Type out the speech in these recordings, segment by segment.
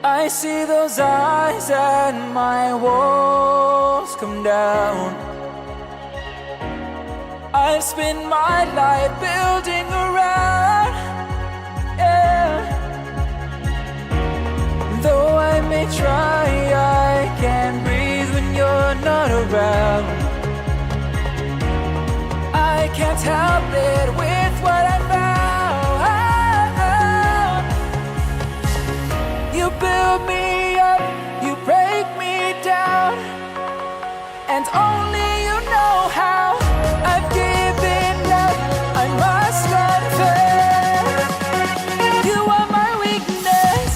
I see those eyes and my walls come down. I've spent my life building around, yeah. Though I may try, I can't breathe when you're not around. I can't help it with what I found. You build me up, you break me down, and only you know how. I've given up, I must confess. You are my weakness.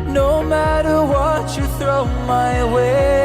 No matter what you throw my way,